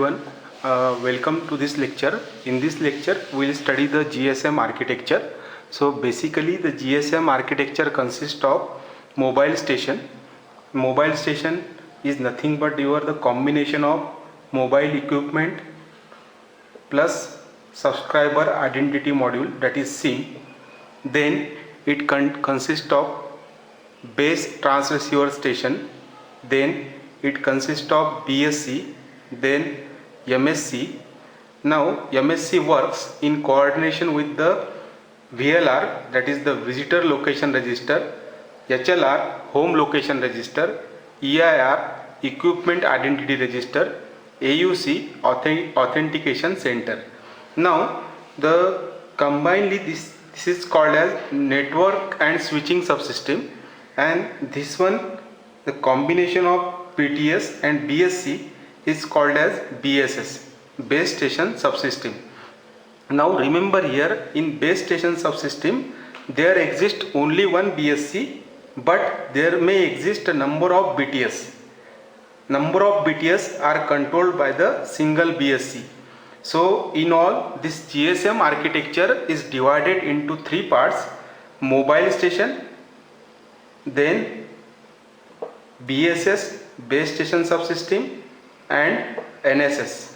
everyone. Welcome to this lecture. In this lecture, we will study the GSM architecture. So basically, the GSM architecture consists of mobile station. Mobile station is nothing but the combination of mobile equipment plus subscriber identity module, that is SIM. Then it consists of base transceiver station. Then it consists of BSC, then MSC. Now MSC works in coordination with the VLR, that is the visitor location register, HLR home location register, EIR equipment identity register, AUC authentication center. Now the combinedly this is called as network and switching subsystem, and this one, the combination of PTS and BSC, is called as BSS, base station subsystem. Now remember, here in base station subsystem there exists only one BSC, but there may exist a number of BTS. Number of BTS are controlled by the single BSC. So in all, this GSM architecture is divided into three parts: mobile station, then BSS, base station subsystem, and NSS.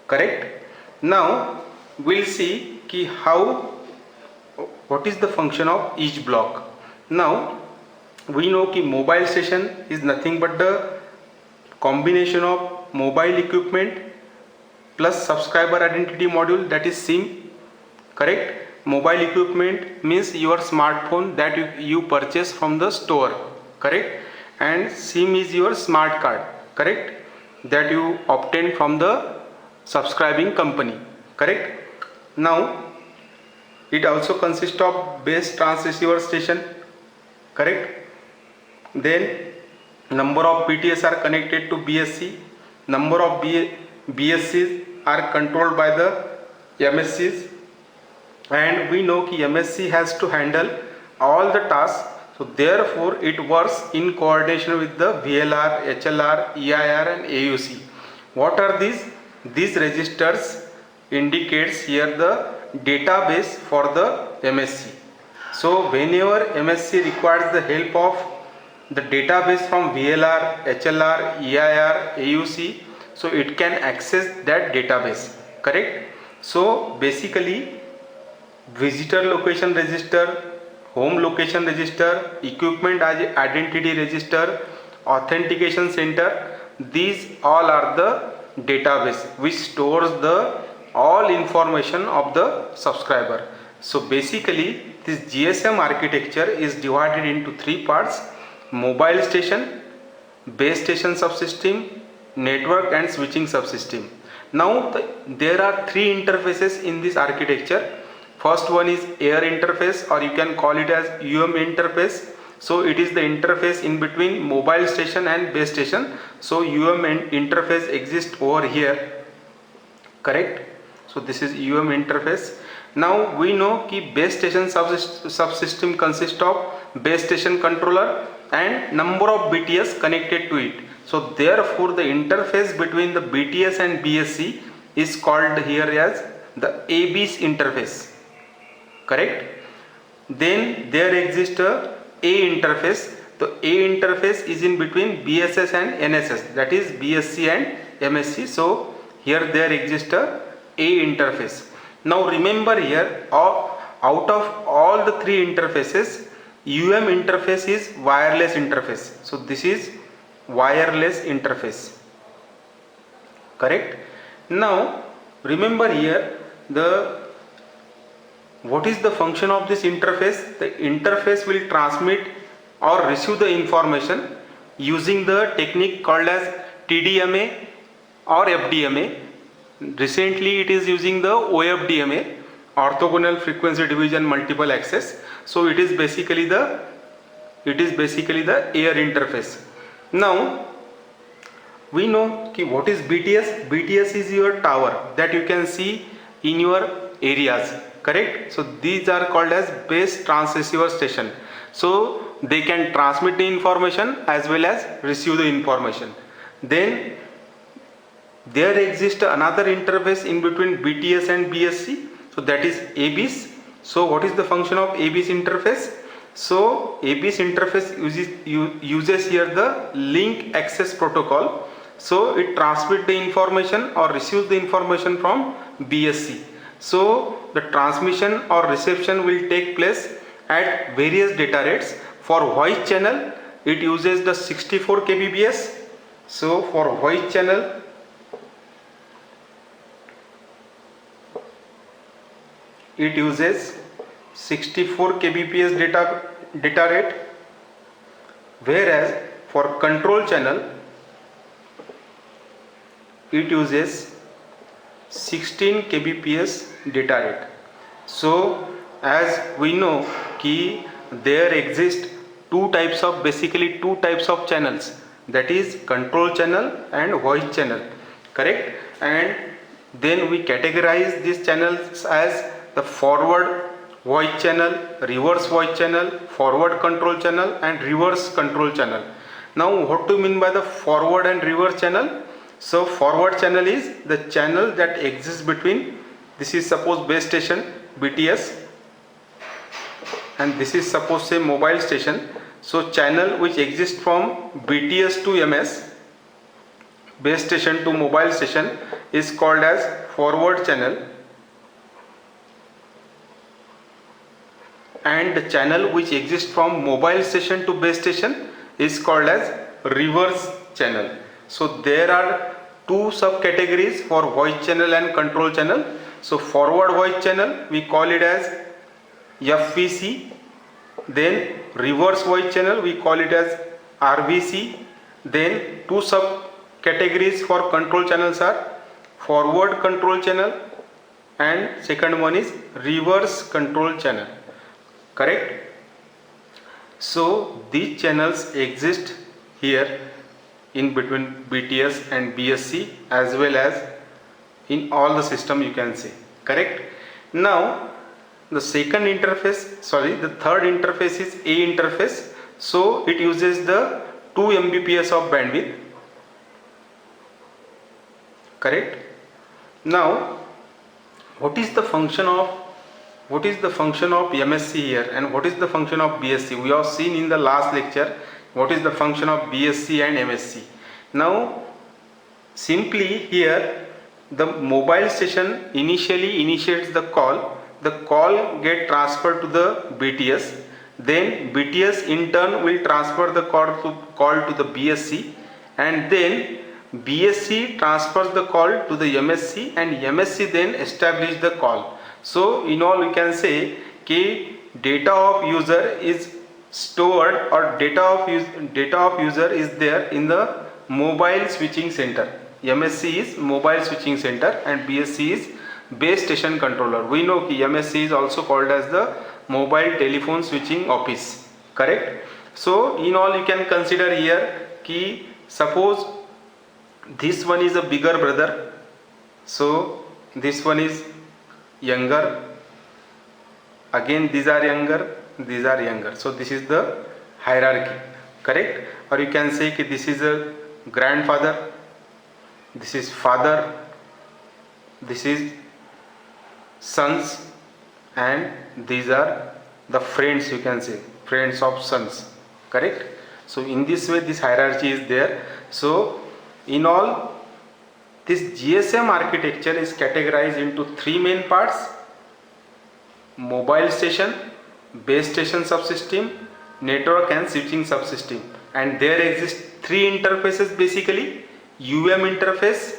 Correct? Now we'll see what is the function of each block. Now we know कि mobile station is nothing but the combination of mobile equipment plus subscriber identity module, that is SIM. Correct? Mobile equipment means your smartphone that you purchase from the store. Correct? And SIM is your smart card. Correct? That you obtain from the subscribing company. Correct? Now it also consists of base transceiver station. Correct? Then number of PTS are connected to BSC. Number of BSCs are controlled by the MSCs, and we know that MSC has to handle all the tasks. So therefore it works in coordination with the VLR, HLR, EIR and AUC. What are these? These registers indicates here the database for the MSC. So whenever MSC requires the help of the database from VLR, HLR, EIR, AUC, so it can access that database. Correct? So basically, visitor location register, home location register, equipment identity register, authentication center, these all are the database which stores the all information of the subscriber. So basically, this GSM architecture is divided into three parts: mobile station, base station subsystem, network and switching subsystem. Now there are three interfaces in this architecture. First one is air interface, or you can call it as UM interface. So it is the interface in between mobile station and base station. So UM interface exists over here. Correct? So this is UM interface. Now we know that base station subsystem consists of base station controller and number of BTS connected to it. So therefore the interface between the BTS and BSC is called here as the AB's interface. Correct? Then there exists a interface. The A interface is in between BSS and NSS, that is BSC and MSC. So here there exists a interface. Now remember here, out of all the three interfaces, UM interface is wireless interface. So this is wireless interface. Correct? Now remember here, what is the function of this interface? The interface will transmit or receive the information using the technique called as TDMA or FDMA. Recently it is using the OFDMA, orthogonal frequency division multiple access. So it is basically the air interface. Now we know what is BTS. BTS is your tower that you can see in your areas. Correct? So these are called as base transceiver station. So they can transmit the information as well as receive the information. Then there exists another interface in between BTS and BSC, so that is ABIS. So what is the function of ABIS interface? So ABIS interface uses here the link access protocol. So it transmits the information or receives the information from BSC. So the transmission or reception will take place at various data rates. For voice channel it uses the 64 kbps. So for voice channel it uses 64 kbps data rate, whereas for control channel it uses 16 kbps data rate. So as we know कि there exist basically two types of channels, that is control channel and voice channel, correct? And then we categorize these channels as the forward voice channel, reverse voice channel, forward control channel and reverse control channel. Now what do you mean by the forward and reverse channel? So forward channel is the channel that exists between, this is suppose base station BTS and this is suppose say mobile station. So channel which exists from BTS to MS, base station to mobile station, is called as forward channel, and the channel which exists from mobile station to base station is called as reverse channel. So there are two subcategories for voice channel and control channel. So forward voice channel we call it as FVC, then reverse voice channel we call it as RVC. Then two subcategories for control channels are forward control channel and second one is reverse control channel, correct? So these channels exist here in between BTS and BSC as well as in all the system, you can say, correct? Now the third interface is A interface. So it uses the 2 Mbps of bandwidth, correct? Now what is the function of MSC here and what is the function of BSC? We have seen in the last lecture what is the function of BSC and MSC. Now simply here the mobile station initially initiates the call get transferred to the BTS, then BTS in turn will transfer the call to the BSC, and then BSC transfers the call to the MSC and MSC then establish the call. So in all we can say कि data of user is stored or data of user is there in the mobile switching center. MSC is mobile switching center and BSC is base station controller. We know कि MSC is also called as the mobile telephone switching office, correct? So in all you can consider here कि suppose this one is a bigger brother, so this one is younger, again these are younger, so this is the hierarchy, correct? Or you can say कि this is a grandfather, this is father, this is sons, and these are the friends, you can say friends of sons, correct? So in this way this hierarchy is there. So in all this GSM architecture is categorized into three main parts: mobile station, base station subsystem, network and switching subsystem. And there exist three interfaces basically: UM interface,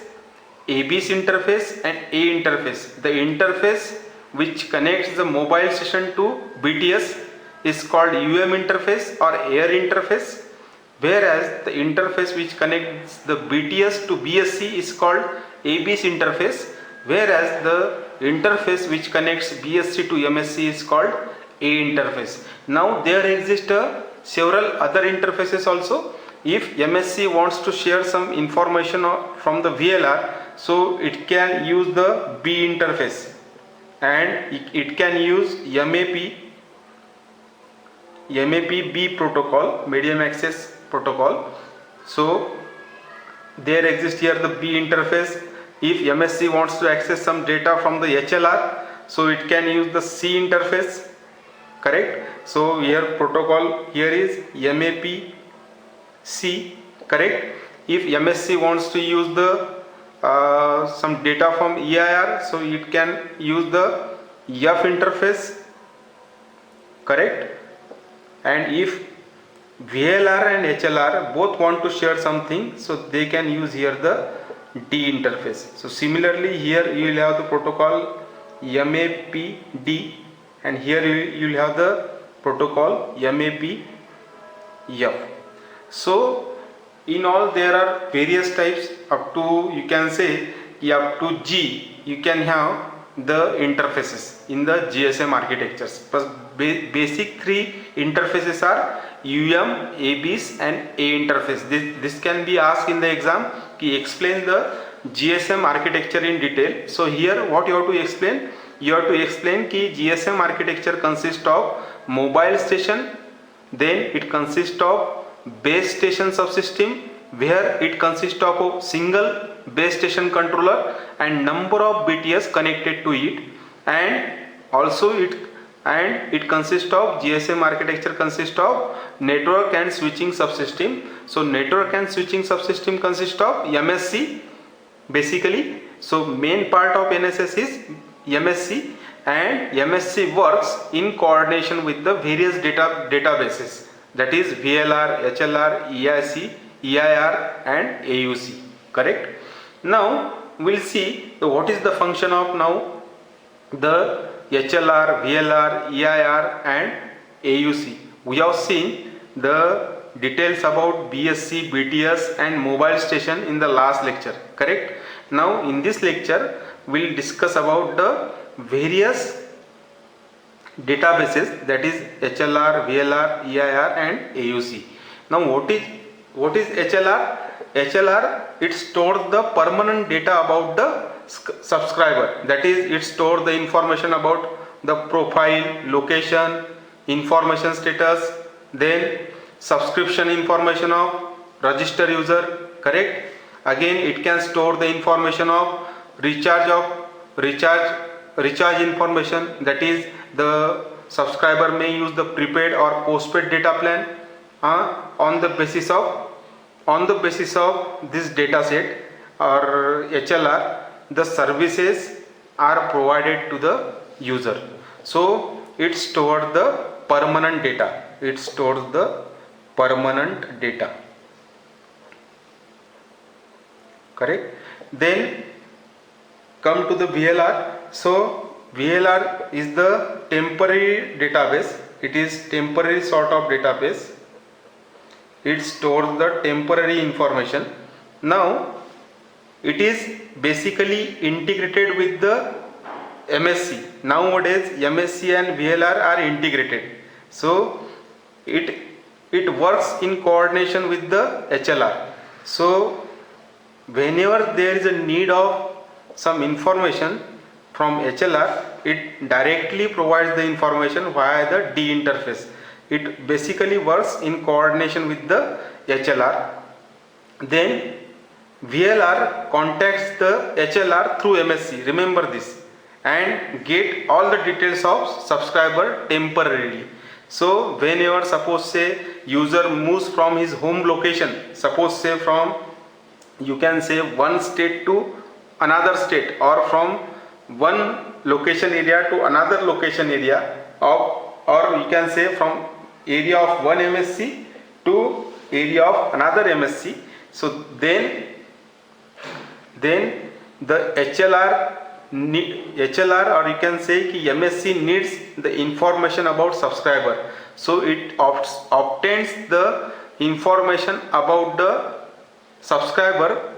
ABIS interface and A interface. The interface which connects the mobile station to BTS is called UM interface or air interface, whereas the interface which connects the BTS to BSC is called ABIS interface, whereas the interface which connects BSC to MSC is called A interface. Now there exist several other interfaces also. If MSC wants to share some information from the VLR, so it can use the B interface and it can use MAP B protocol, medium access protocol. So there exists here the B interface. If MSC wants to access some data from the HLR, so it can use the C interface, correct. So here protocol here is MAP C, correct. If MSC wants to use the some data from EIR, so it can use the F interface, correct. And if VLR and HLR both want to share something, so they can use here the D interface. So similarly here you will have the protocol MAPD, and here you will have the protocol MAPF. So in all there are various types, up to you can say up to G you can have the interfaces in the GSM architectures. But basic three interfaces are UM, ABs and A interface. This can be asked in the exam. Explain the GSM architecture in detail. So here what you have to explain? You have to explain कि GSM architecture consists of mobile station, then it consists of base station subsystem, where it consists of a single base station controller and number of BTS connected to it, and also it consists of GSM architecture consists of network and switching subsystem. So network and switching subsystem consists of MSC basically. So main part of NSS is MSC, and MSC works in coordination with the various databases, that is VLR, HLR, EIC, EIR and AUC, correct. Now we will see what is the function of now the HLR, VLR, EIR and AUC. We have seen the details about BSC, BTS and mobile station in the last lecture, correct. Now in this lecture we will discuss about the various databases, that is HLR, VLR, EIR and AUC. Now what is HLR? HLR, it stores the permanent data about the subscriber, that is it stores the information about the profile, location, information status, then subscription information of register user, correct. Again it can store the information of recharge information, that is the subscriber may use the prepaid or postpaid data plan. On the basis of this data set or HLR, the services are provided to the user. So it stores the permanent data. Correct. Then come to the VLR. So VLR is the temporary database. It is temporary sort of database. It stores the temporary information. Now it is basically integrated with the MSC. Nowadays MSC and VLR are integrated. So it works in coordination with the HLR. So whenever there is a need of some information from HLR, it directly provides the information via the D interface. It basically works in coordination with the HLR. Then VLR contacts the HLR through MSC, remember this, and get all the details of subscriber temporarily. So whenever suppose say user moves from his home location, suppose say from you can say one state to another state, or from one location area to another location area, or you can say from area of one MSC to area of another MSC. So then the HLR or you can say ki MSC needs the information about subscriber. So it obtains the information about the subscriber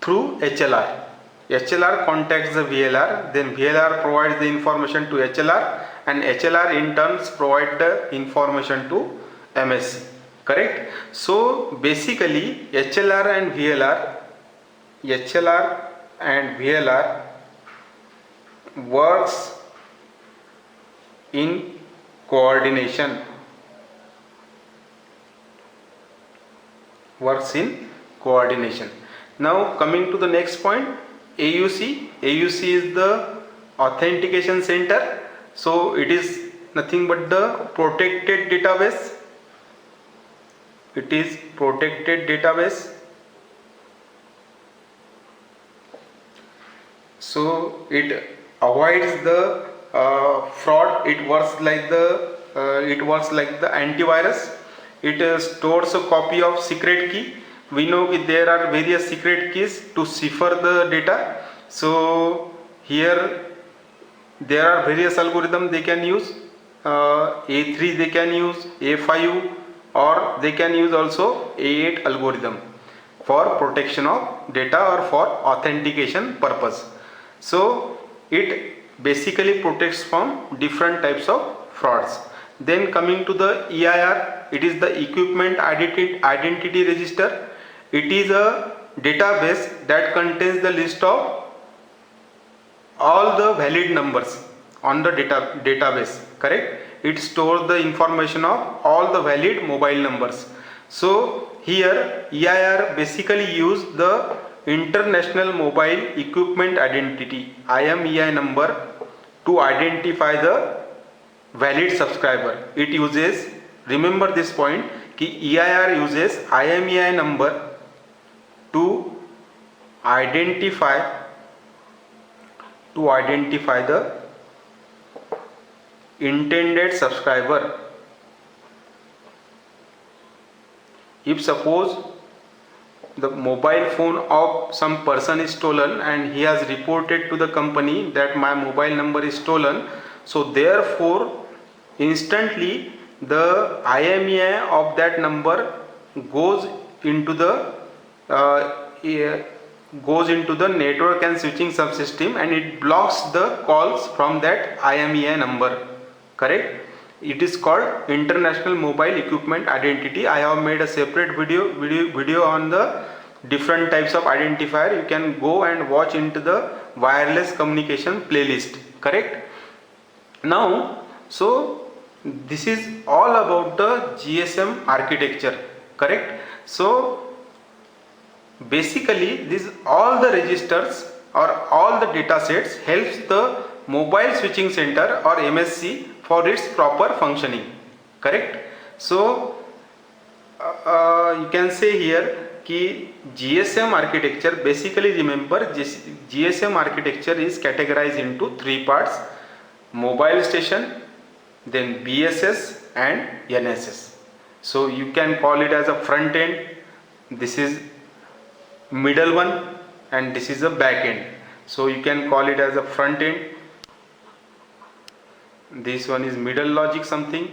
through HLR. HLR contacts the VLR, then VLR provides the information to HLR, and HLR in turn provide the information to MSC, correct. So basically HLR and VLR works in coordination. coordination. Now coming to the next point, AUC is the authentication center. So it is nothing but the protected database. It is protected database. So it avoids the fraud. It works like the antivirus. It stores a copy of secret key. We know there are various secret keys to cipher the data. So here there are various algorithms they can use. A3 they can use, A5, or they can use also A8 algorithm for protection of data or for authentication purpose. So it basically protects from different types of frauds. Then coming to the EIR, it is the Equipment Identity Register. It is a database that contains the list of all the valid numbers on the database, correct? It stores the information of all the valid mobile numbers. So here EIR basically use the International Mobile Equipment Identity IMEI number to identify the valid subscriber. It uses, remember this point, कि EIR uses IMEI number to identify the intended subscriber. If suppose the mobile phone of some person is stolen and he has reported to the company that my mobile number is stolen, so therefore instantly the IMEI of that number goes into the network and switching subsystem, and it blocks the calls from that IMEI number, correct? It is called International Mobile Equipment Identity. I have made a separate video on the different types of identifier. You can go and watch into the wireless communication playlist, correct? Now, so this is all about the GSM architecture, correct? So basically this all the registers or all the data sets helps the mobile switching center or MSC for its proper functioning, correct? So you can say here कि GSM architecture, basically remember GSM architecture is categorized into three parts: mobile station, then BSS and NSS. So you can call it as a front end, this is middle one, and this is a back end. So you can call it as a front end, this one is middle logic something,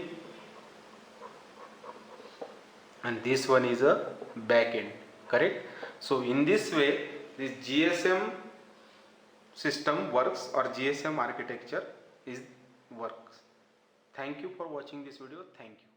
and this one is a back end, correct? So in this way this GSM system works, or GSM architecture is works. Thank you for watching this video. Thank you.